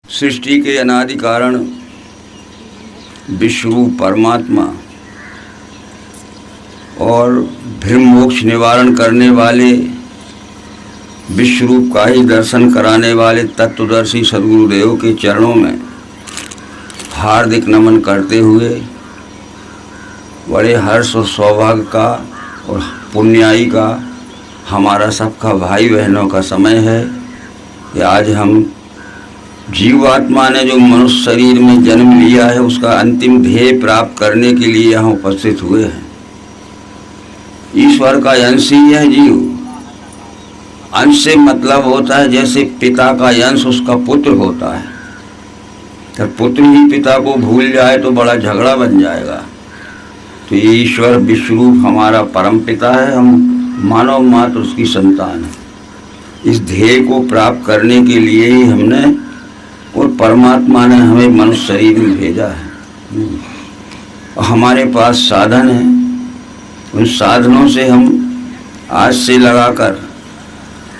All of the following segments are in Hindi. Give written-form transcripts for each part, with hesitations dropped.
सृष्टि के अनादि कारण विश्वरूप परमात्मा और भ्रम मोक्ष निवारण करने वाले विश्वरूप का ही दर्शन कराने वाले तत्वदर्शी सद्गुरुदेव के चरणों में हार्दिक नमन करते हुए बड़े हर्ष और सौभाग्य का और पुण्याई का हमारा सबका भाई बहनों का समय है कि आज हम जीवात्मा ने जो मनुष्य शरीर में जन्म लिया है उसका अंतिम ध्येय प्राप्त करने के लिए यहाँ उपस्थित हुए हैं। ईश्वर का अंश ही है जीव। अंश से मतलब होता है जैसे पिता का अंश उसका पुत्र होता है, तो पुत्र ही पिता को भूल जाए तो बड़ा झगड़ा बन जाएगा। तो ये ईश्वर विश्वरूप हमारा परम पिता है, हम मानव मात्र उसकी संतान है। इस ध्येय को प्राप्त करने के लिए ही हमने और परमात्मा ने हमें मनुष्य शरीर में भेजा है। और हमारे पास साधन है, उन साधनों से हम आज से लगाकर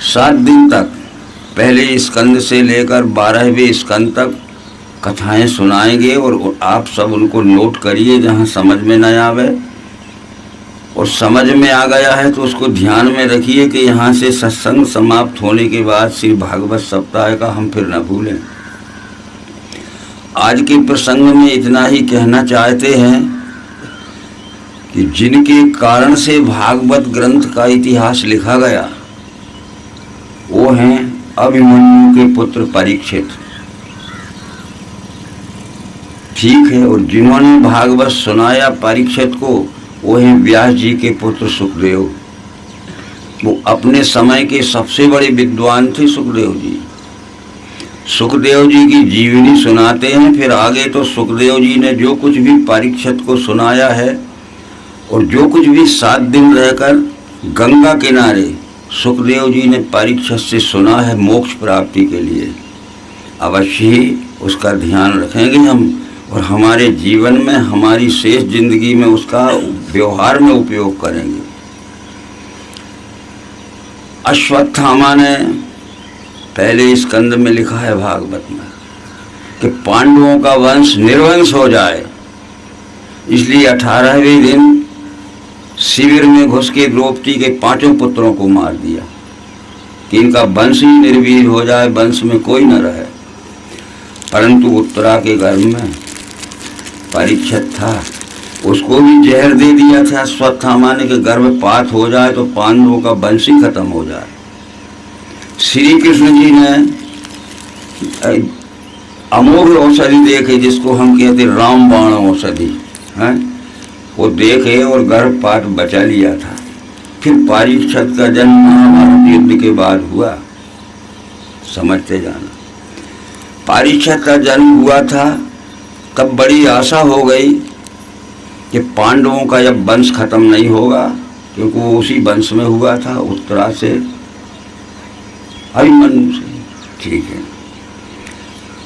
7 दिन तक पहले स्कंद से लेकर 12वें स्कंद तक कथाएं सुनाएंगे और आप सब उनको नोट करिए जहाँ समझ में न आवे, और समझ में आ गया है तो उसको ध्यान में रखिए कि यहाँ से सत्संग समाप्त होने के बाद श्री भागवत सप्ताह का हम फिर न भूलें। आज के प्रसंग में इतना ही कहना चाहते हैं कि जिनके कारण से भागवत ग्रंथ का इतिहास लिखा गया वो हैं अभिमन्यु के पुत्र परीक्षित, ठीक है। और जिन्होंने भागवत सुनाया परीक्षित को वो हैं व्यास जी के पुत्र सुखदेव। वो अपने समय के सबसे बड़े विद्वान थे सुखदेव जी। सुखदेव जी की जीवनी सुनाते हैं, फिर आगे तो सुखदेव जी ने जो कुछ भी परीक्षित को सुनाया है और जो कुछ भी 7 दिन रहकर गंगा किनारे सुखदेव जी ने परीक्षित से सुना है मोक्ष प्राप्ति के लिए, अवश्य ही उसका ध्यान रखेंगे हम और हमारे जीवन में हमारी शेष जिंदगी में उसका व्यवहार में उपयोग करेंगे। अश्वत्थामा ने पहले स्कंद में लिखा है भागवत में कि पांडवों का वंश निर्वंश हो जाए, इसलिए 18वें दिन शिविर में घुस के द्रौपदी के 5 पुत्रों को मार दिया कि इनका वंश ही निर्वीर हो जाए, वंश में कोई न रहे। परंतु उत्तरा के गर्भ में परीक्षित था, उसको भी जहर दे दिया था अश्वत्थामा ने कि गर्भपात हो जाए तो पांडवों का वंश ही खत्म हो जाए। श्री कृष्ण जी ने अमोघ औषधि देखे जिसको हम कहते रामबाण औषधि हैं, वो देखे और गर्भपात बचा लिया था। फिर परीक्षित का जन्म महाभारत युद्ध के बाद हुआ, समझते जाना। परीक्षित का जन्म हुआ था तब बड़ी आशा हो गई कि पांडवों का जब वंश खत्म नहीं होगा, क्योंकि वो उसी वंश में हुआ था उत्तरा से अभिमन्यु से, ठीक है।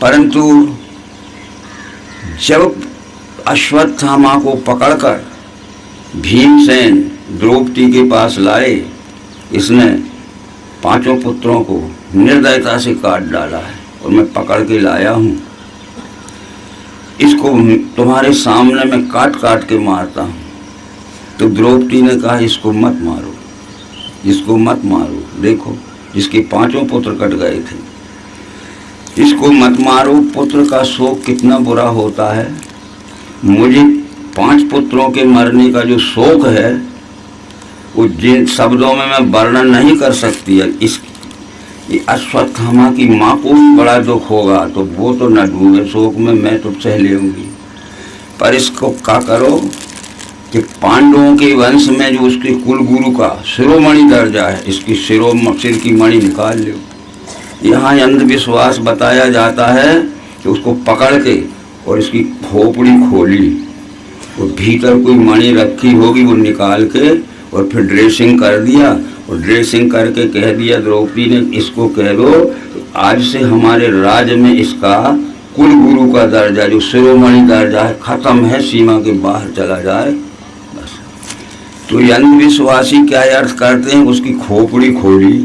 परंतु जब अश्वत्थामा को पकड़कर भीमसेन द्रौपदी के पास लाए, इसने 5 पुत्रों को निर्दयता से काट डाला है और मैं पकड़ के लाया हूँ, इसको तुम्हारे सामने मैं काट काट के मारता हूँ। तो द्रौपदी ने कहा इसको मत मारो, इसको मत मारो, देखो जिसके 5 पुत्र कट गए थे, इसको मत मारो। पुत्र का शोक कितना बुरा होता है, मुझे 5 पुत्रों के मरने का जो शोक है वो जिन शब्दों में मैं वर्णन नहीं कर सकती है। इस अश्वत्थामा की माँ को भी बड़ा दुख होगा, तो वो तो न डूबे शोक में, मैं तो सह लेंगी। पर इसको क्या करो कि पांडवों के वंश में जो उसके कुल गुरु का शिरोमणि दर्जा है, इसकी सिर की मणि निकाल लो। यहाँ अंधविश्वास बताया जाता है कि उसको पकड़ के और इसकी खोपड़ी खोली, वो भीतर कोई मणि रखी होगी, वो निकाल के और फिर ड्रेसिंग कर दिया और ड्रेसिंग करके कह दिया द्रौपदी ने इसको कह दो आज से हमारे राज्य में इसका कुल गुरु का दर्जा जो शिरोमणि दर्जा है खत्म है, सीमा के बाहर चला जाए बस। तो ये अंधविश्वासी क्या अर्थ करते हैं, उसकी खोपड़ी खोली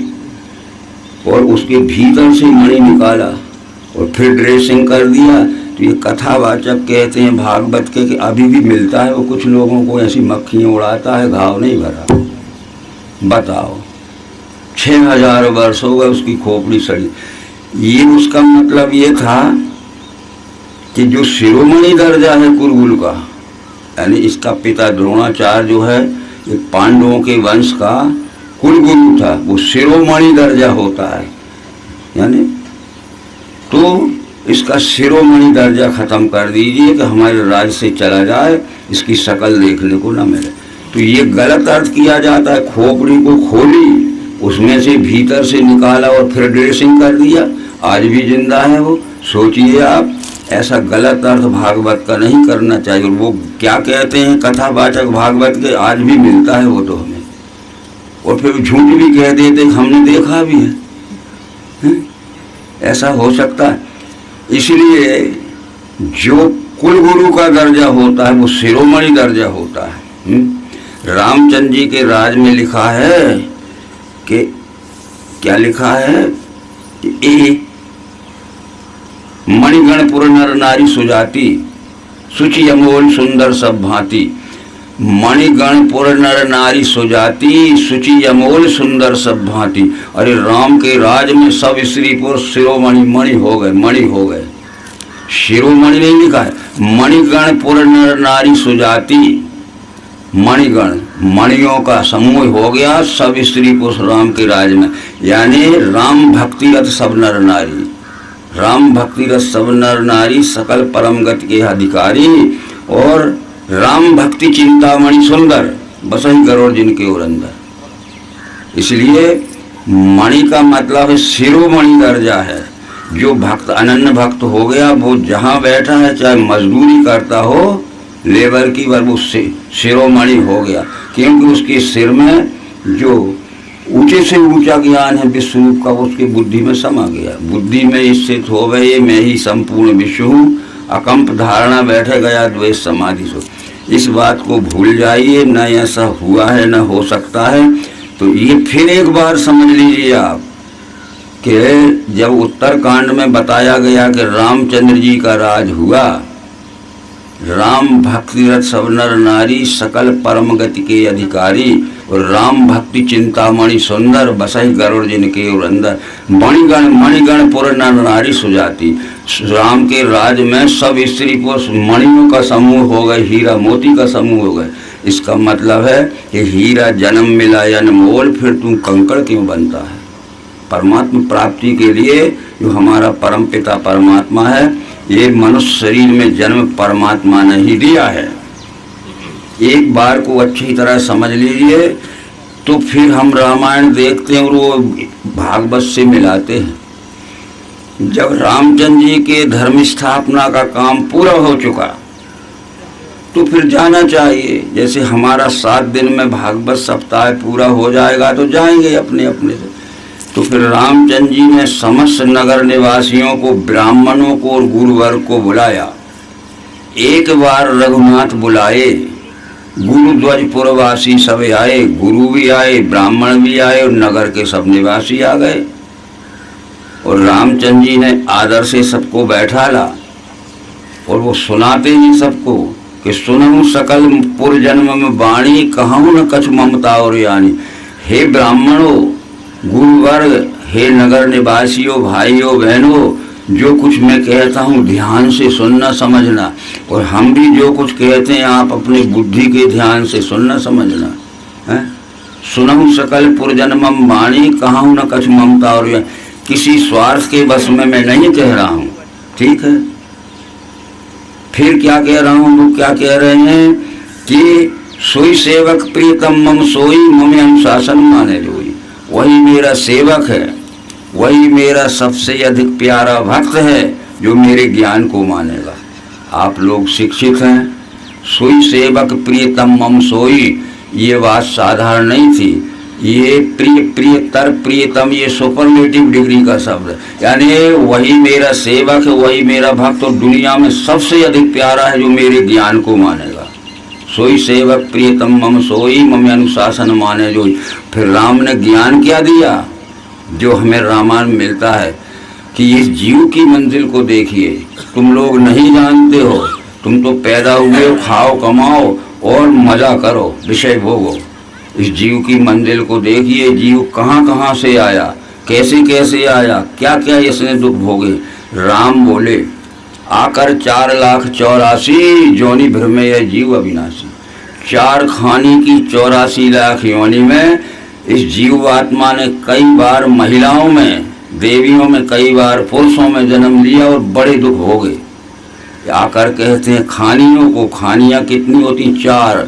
और उसके भीतर से मणि निकाला और फिर ड्रेसिंग कर दिया। तो ये कथावाचक कहते हैं भागवत के कि अभी भी मिलता है वो कुछ लोगों को, ऐसी मक्खियाँ उड़ाता है, घाव नहीं भरा। बताओ 6000 वर्ष हो गए उसकी खोपड़ी सड़ी। ये उसका मतलब ये था कि जो शिरोमणि दर्जा है कुरुकुल का, यानी इसका पिता द्रोणाचार्य जो है ये पांडवों के वंश का कुलगुरु था, वो शिरोमणि दर्जा होता है। यानी तो इसका शिरोमणि दर्जा खत्म कर दीजिए कि हमारे राज्य से चला जाए, इसकी शक्ल देखने को न मिले। तो ये गलत अर्थ किया जाता है। खोपड़ी को खोली, उसमें से भीतर से निकाला और फिर ड्रेसिंग कर दिया, आज भी जिंदा है वो। सोचिए आप, ऐसा गलत अर्थ भागवत का नहीं करना चाहिए। वो क्या कहते हैं कथावाचक भागवत के, आज भी मिलता है वो तो हमें, और फिर झूठ भी कह देते हमने देखा भी है। ऐसा हो सकता है? इसलिए जो कुलगुरु का दर्जा होता है वो शिरोमणि दर्जा होता है। रामचंद्र जी के राज में लिखा है कि क्या लिखा है कि मणिगणपुर नर नारी सुजाति, सुचि अमोल सुंदर सब भांति। मणिगणपुर नर नारी सुजाति, सुचि अमोल सुंदर सब भांति। अरे राम के राज में सब स्त्री पुरुष शिरोमणि मणि हो गए, मणि हो गए। शिरोमणि नहीं लिखा है, मणिगणपुर नर नारी सुजाति। मणिगण, मणियों का समूह हो गया सब स्त्री पुरुष राम के राज में। यानी राम भक्ति रत सब नर नारी, राम भक्ति रत सब नर नारी सकल परम गति के अधिकारी। और राम भक्ति चिंतामणि सुंदर, बसई गरुड़ जिनके और अंदर। इसलिए मणि का मतलब है शिरोमणि दर्जा है। जो भक्त अनन्य भक्त हो गया वो जहाँ बैठा है, चाहे मजदूरी करता हो लेबर की, वो शिरोमणि हो गया, क्योंकि उसके सिर में जो ऊंचे से ऊंचा ज्ञान है विश्व रूप का, उसकी बुद्धि में समा गया। बुद्धि में स्थित हो गए मैं ही संपूर्ण विश्व हूँ, अकंप धारणा बैठे गया द्वेष समाधि सो। इस बात को भूल जाइए, न ऐसा हुआ है न हो सकता है। तो ये फिर एक बार समझ लीजिए आप कि जब उत्तरकांड में बताया गया कि रामचंद्र जी का राज हुआ, राम भक्तिरत सब नर नारी सकल परम गति के अधिकारी, और राम भक्ति चिंतामणि सुंदर बसई गरुड़ जिनके और अंदर। मणिगण पुर नर नारी सुजाति। राम के राज में सब स्त्री पुरुष मणियों का समूह हो गए, हीरा मोती का समूह हो गए। इसका मतलब है कि हीरा जन्म मिला अनमोल, फिर तू कंकड़ क्यों बनता है? परमात्मा प्राप्ति के लिए जो हमारा परम पिता परमात्मा है, ये मनुष्य शरीर में जन्म परमात्मा ने ही दिया है। एक बार को अच्छी तरह समझ लीजिए, तो फिर हम रामायण देखते हैं और वो भागवत से मिलाते हैं। जब रामचंद्र जी के धर्म स्थापना का काम पूरा हो चुका तो फिर जाना चाहिए। जैसे हमारा 7 दिन में भागवत सप्ताह पूरा हो जाएगा तो जाएंगे अपने अपने से। तो फिर रामचंद्र जी ने समस्त नगर निवासियों को, ब्राह्मणों को और गुरुवर्ग को बुलाया। एक बार रघुनाथ बुलाए, गुरुध्वजपुरवासी सब आए, गुरु भी आए, ब्राह्मण भी आए और नगर के सब निवासी आ गए। और रामचंद्र जी ने आदर से सबको बैठाला और वो सुनाते ही सबको कि सुनहु सकल पुरजन्म में वाणी, कहूँ न कछु ममता और यानी। हे ब्राह्मणों, गुरुवर्ग, हे नगर निवासियों, भाइयों बहनों, जो कुछ मैं कहता हूँ ध्यान से सुनना समझना, और हम भी जो कुछ कहते हैं आप अपनी बुद्धि के ध्यान से सुनना समझना है। सुनहु सकल पुरजन्मम वाणी, कहूँ न कछु ममता और यानी। किसी स्वार्थ के बस में मैं नहीं कह रहा हूँ, ठीक है। फिर क्या कह रहा हूँ, वो क्या कह रहे हैं कि सोई सेवक प्रियतम मम सोई, मम अनुशासन माने जोई। वही मेरा सेवक है, वही मेरा सबसे अधिक प्यारा भक्त है जो मेरे ज्ञान को मानेगा। आप लोग शिक्षित हैं। सोई सेवक प्रियतम मम सोई, ये बात साधारण नहीं थी। ये प्रियतर प्रियतम, ये सुपरलेटिव डिग्री का शब्द है। यानी वही मेरा सेवक है, वही मेरा भक्त, और दुनिया में सबसे अधिक प्यारा है जो मेरे ज्ञान को मानेगा। सोई सेवक प्रियतम मम सोई, मम अनुशासन माने जोई। फिर राम ने ज्ञान क्या दिया जो हमें रामायण मिलता है कि इस जीव की मंजिल को देखिए, तुम लोग नहीं जानते हो, तुम तो पैदा हुए हो, खाओ कमाओ और मजा करो, विषय भोगो। इस जीव की मंजिल को देखिए, जीव कहाँ कहाँ से आया, कैसे कैसे आया, क्या क्या इसने दुख भोगे। राम बोले, आकर 4,84,000 जोनि भर में यह जीव अविनाशी। 4 खानी की 84 लाख योनि में इस जीवात्मा ने कई बार महिलाओं में, देवियों में, कई बार पुरुषों में जन्म लिया और बड़े दुख भोगे। आकर कहते हैं खानियों को, खानियां कितनी होती? 4।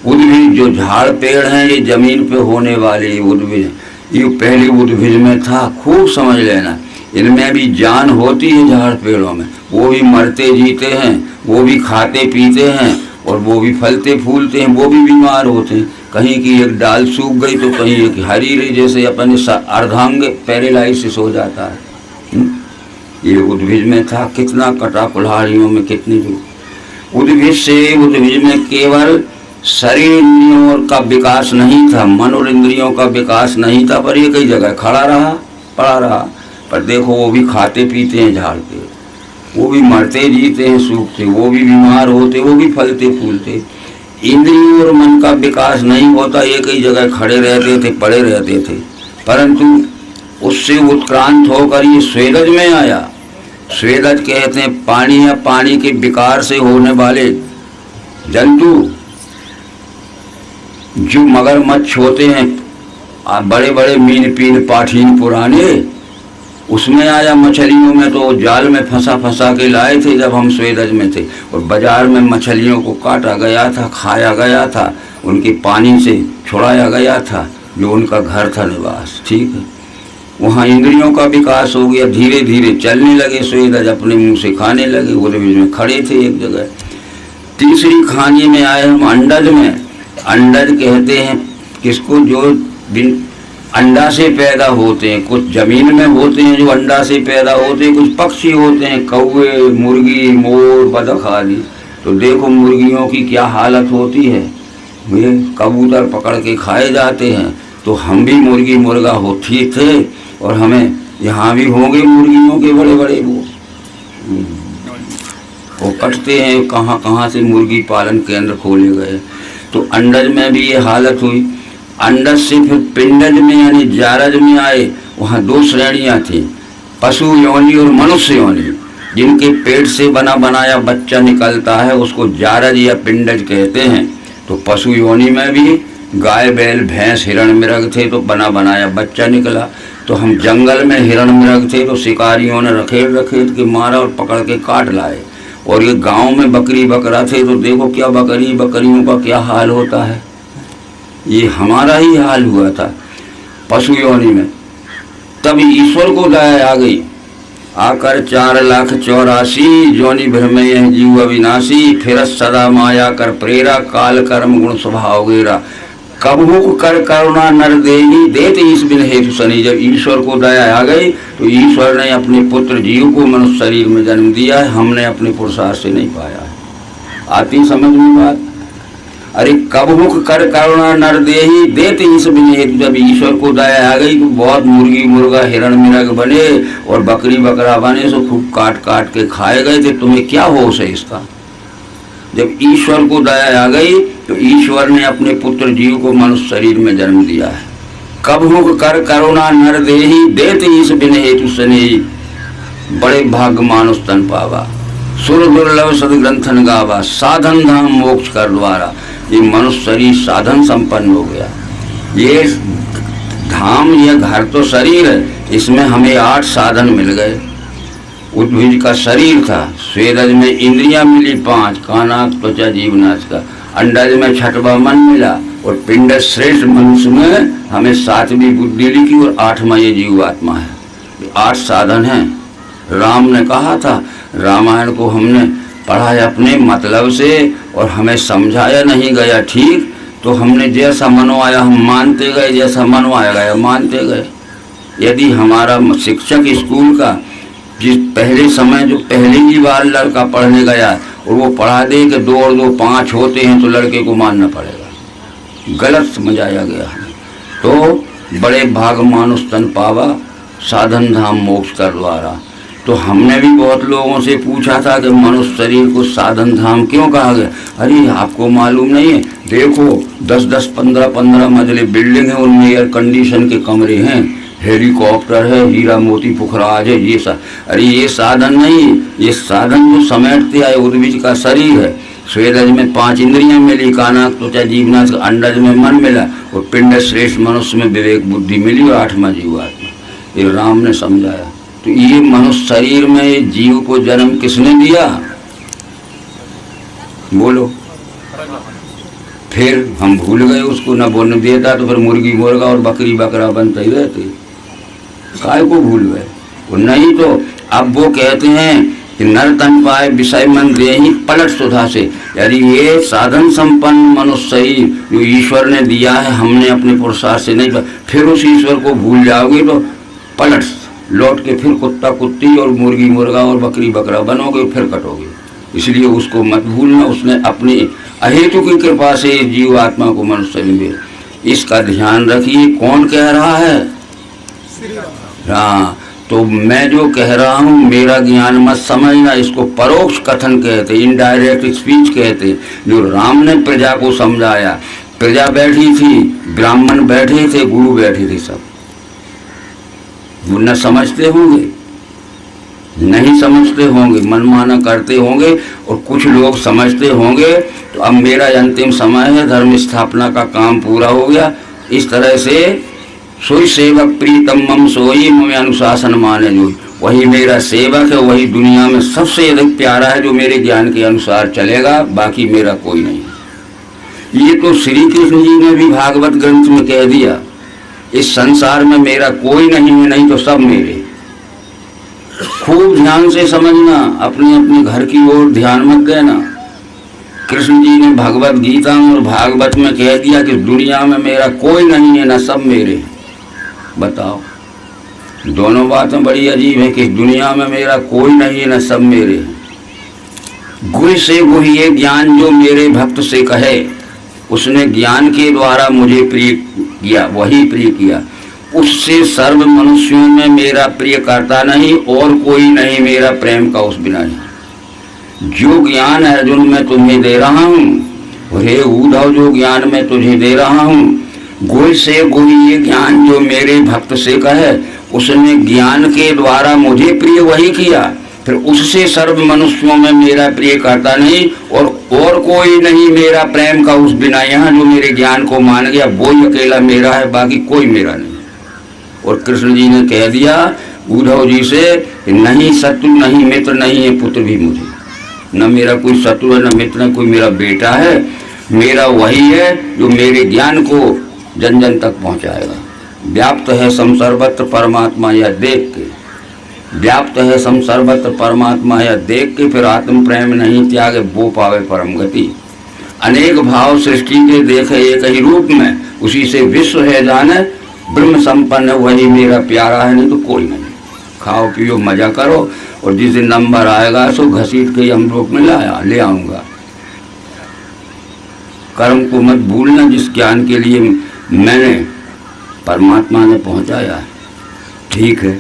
उद्भिज जो झाड़ पेड़ हैं, ये जमीन पे होने वाले उद्भिज, ये पहले उद्भिज में था, खूब समझ लेना। इनमें भी जान होती है, झाड़ पेड़ों में, वो भी मरते जीते हैं, वो भी खाते पीते हैं और वो भी फलते फूलते हैं, वो भी बीमार होते हैं। कहीं की एक डाल सूख गई तो कहीं एक हरी रही, जैसे अपने अर्धांग पैरालाइसिस हो जाता है। ये उद्भिज में था, कितना कटा कुल्हाड़ियों में कितनी दूर। उद्भिज से उद्भिज में केवल शरीर इंद्रियों का विकास नहीं था, मन और इंद्रियों का विकास नहीं था, पर ये कई जगह खड़ा रहा, पड़ा रहा। पर देखो वो भी खाते पीते हैं झाड़ पे, वो भी मरते जीते हैं, सूखते, वो भी बीमार होते, वो भी फलते फूलते। इंद्रियों और मन का विकास नहीं होता, ये कई जगह खड़े रहते थे, पड़े रहते थे। परंतु उससे उत्क्रांत होकर ये स्वेदज में आया। स्वेदज कहते हैं पानी या पानी के विकार से होने वाले जंतु, जो मगरमच्छ होते हैं, बड़े बड़े मीन पीन पाठीन पुराने, उसमें आया। मछलियों में तो जाल में फंसा फंसा के लाए थे जब हम स्वेदज में थे, और बाजार में मछलियों को काटा गया था, खाया गया था, उनके पानी से छुड़ाया गया था, जो उनका घर था, निवास। ठीक है, वहाँ इंद्रियों का विकास हो गया, धीरे धीरे चलने लगे स्वेदज, अपने मुंह से खाने लगे, उद्भिज में खड़े थे एक जगह। तीसरी खानी में आए हम अंडज में। अंडज कहते हैं किसको? जो अंडा से पैदा होते हैं, कुछ जमीन में होते हैं जो अंडा से पैदा होते हैं, कुछ पक्षी होते हैं, कौवे, मुर्गी, मोर, बतख आदि। तो देखो मुर्गियों की क्या हालत होती है, वे कबूतर पकड़ के खाए जाते हैं। तो हम भी मुर्गी मुर्गा होती थे, और हमें यहाँ भी होंगे मुर्गियों के बड़े बड़े वो कटते हैं, कहाँ कहाँ से मुर्गी पालन केंद्र खोले गए। तो अंडज में भी ये हालत हुई। अंडज से फिर पिंडज में यानी जारज में आए। वहाँ 2 श्रेणियाँ थी, पशु योनि और मनुष्य योनि। जिनके पेट से बना बनाया बच्चा निकलता है उसको जारज या पिंडज कहते हैं। तो पशु योनि में भी गाय, बैल, भैंस, हिरण, मृग थे, तो बना बनाया बच्चा निकला। तो हम जंगल में हिरण मृग थे, तो शिकारियों ने रखेट रखेट के मारा और पकड़ के काट लाए। और ये गांव में बकरी बकरा थे, तो देखो क्या बकरियों का क्या हाल होता है। ये हमारा ही हाल हुआ था पशु योनि में। तब ईश्वर को दया आ गई, आकर 4,84,000 जोनि भर में यह जीव अविनाशी। फिर सदा माया कर प्रेरा, काल कर्म गुण स्वभाव गेरा। कबहुक कर करुणा नर देही, देत ईश बिन हेतु शनि। जब ईश्वर को दया आ गई तो ईश्वर ने अपने पुत्र जीव को मनुष्य शरीर में जन्म दिया है, हमने अपने पुरुषार्थ से नहीं पाया है। आती समझ में बात? अरे कबहुक कर करुणा नर देही, देत ईश बिन हेतु। जब ईश्वर को दया आ गई तो बहुत मुर्गी मुर्गा, हिरण मिरग बने और बकरी बकरा बने, सो खूब काट काट के खाए गए थे। तुम्हें क्या होश है इसका? जब ईश्वर को दया आ गई तो ईश्वर ने अपने पुत्र जीव को मनुष्य शरीर में जन्म दिया है। कबहुक कर करुणा नर देही, देत ईश बिन हेतु शनि। बड़े भाग्य मानुष तन पावा, सुर दुर्लभ सदग्रंथन गावा। साधन धाम मोक्ष कर द्वारा। ये मनुष्य शरीर साधन संपन्न हो गया। ये धाम, ये घर तो शरीर है, इसमें हमें 8 साधन मिल गए। उद्भिज का शरीर था, स्वेदज में इंद्रियां मिली 5, कान नाक त्वचा जीभ नासिका। अंडज में 6वां मन मिला, और पिंड श्रेष्ठ मनुष्य में हमें 7वीं बुद्धि लिखी, और 8वां ये जीवात्मा है। 8 साधन हैं। राम ने कहा था, रामायण को हमने पढ़ा है अपने मतलब से, और हमें समझाया नहीं गया ठीक, तो हमने जैसा मनो आया हम मानते गए, जैसा मनो आया गया मानते गए। यदि हमारा शिक्षक स्कूल का जिस पहले समय जो पहली ही बार लड़का पढ़ने गया और वो पढ़ा दे कि 2 और 2 5 होते हैं, तो लड़के को मानना पड़ेगा। गलत समझाया गया है। तो बड़े भाग मानुष तन पावा, साधन धाम मोक्ष कर द्वारा। तो हमने भी बहुत लोगों से पूछा था कि मनुष्य शरीर को साधन धाम क्यों कहा गया। अरे आपको मालूम नहीं है, देखो 10-10, 15-15 मंजिले बिल्डिंग है, उनमें एयर कंडीशन के कमरे हैं, हेलीकॉप्टर है, हीरा मोती पुखराज है, ये अरे ये साधन नहीं, ये साधन जो समेटते आए उद्भिज का शरीर है। स्वेदज में 5 इंद्रियां मिली, कानाक त्वचा जीवनाथ, अंडज में मन मिला, और पिंड श्रेष्ठ मनुष्य में विवेक बुद्धि मिली, और 8वां जीवात्मा। ये राम ने समझाया। तो ये मनुष्य शरीर में जीव को जन्म किसने दिया, बोलो। फिर हम भूल गए उसको, न बोलने देता तो फिर मुर्गी मुर्गा और बकरी बकरा बनते ही रहते, काय को भूल गए। वो नहीं तो अब वो कहते हैं कि नर तन पाए विषय मन देहि पलट सुधा से। यानी ये साधन संपन्न मनुष्य शरीर जो ईश्वर ने दिया है, हमने अपने पुरुषार्थ से नहीं, फिर उस ईश्वर को भूल जाओगे तो पलट लौट के फिर कुत्ता कुत्ती और मुर्गी मुर्गा और बकरी बकरा बनोगे, फिर कटोगे। इसलिए उसको मत भूलना, उसने अपनी अहेतु की कृपा से जीव आत्मा को मनुष्य में दिया। इसका ध्यान रखिए। कौन कह रहा है? हाँ, तो मैं जो कह रहा हूँ मेरा ज्ञान मत समझना, इसको परोक्ष कथन कहते, इनडायरेक्ट स्पीच कहते। जो राम ने प्रजा को समझाया, प्रजा बैठी थी, ब्राह्मण बैठे थे, गुरु बैठे थे, सब वो न समझते होंगे, नहीं समझते होंगे, मनमाना करते होंगे, और कुछ लोग समझते होंगे। तो अब मेरा अंतिम समय है, धर्म स्थापना का काम पूरा हो गया। इस तरह से सोई सेवक प्रीतम मम सोई मम अनुशासन माने जो, वही मेरा सेवक है, वही दुनिया में सबसे अधिक प्यारा है जो मेरे ज्ञान के अनुसार चलेगा, बाकी मेरा कोई नहीं। ये तो श्री कृष्ण जी ने भी भागवत ग्रंथ में कह दिया, इस संसार में मेरा कोई नहीं है, नहीं तो सब मेरे। खूब ध्यान से समझना, अपने अपने घर की ओर ध्यान मत देना। कृष्ण जी ने भगवत गीता और भागवत में कह दिया कि दुनिया में मेरा कोई नहीं है, ना सब मेरे। बताओ, दोनों बातें बड़ी अजीब है कि दुनिया में मेरा कोई नहीं है, ना सब मेरे। गुरु से गुहि ये ज्ञान जो मेरे भक्त से कहे, उसने ज्ञान के द्वारा मुझे प्रिय किया, वही प्रिय किया। उससे सर्व मनुष्यों में मेरा प्रिय करता नहीं, और कोई नहीं मेरा प्रेम का उस बिना नहीं। जो ज्ञान अर्जुन मैं तुम्हें दे रहा हूँ, हे उद्धव जो ज्ञान मैं तुझे दे रहा हूँ, गुरु से गुरु ये ज्ञान जो मेरे भक्त से कहे, उसने ज्ञान के द्वारा मुझे प्रिय वही किया। फिर उससे सर्व मनुष्यों में मेरा प्रिय करता नहीं, और कोई नहीं मेरा प्रेम का उस बिना। यहाँ जो मेरे ज्ञान को मान गया वो ही अकेला मेरा है, बाकी कोई मेरा नहीं। और कृष्ण जी ने कह दिया उद्धव जी से, नहीं शत्रु नहीं मित्र नहीं है पुत्र भी मुझे, न मेरा कोई शत्रु है, न मित्र है, कोई मेरा बेटा है। मेरा वही है जो मेरे ज्ञान को जन जन तक पहुँचाएगा। व्याप्त है सम सर्वत्र परमात्मा यह देख के, व्याप्त है सम सर्वत्र परमात्मा यह देख के, फिर आत्म प्रेम नहीं त्यागे वो पावे परम गति। अनेक भाव सृष्टि के देखे एक ही रूप में, उसी से विश्व है जाने, ब्रह्म संपन्न वही मेरा प्यारा है, नहीं तो कोई नहीं। खाओ पियो मजा करो, और जिस दिन नंबर आएगा सो घसीट के हम लोग में ले आऊँगा। कर्म को मत भूलना, जिस ज्ञान के लिए मैंने परमात्मा ने पहुँचाया। ठीक है।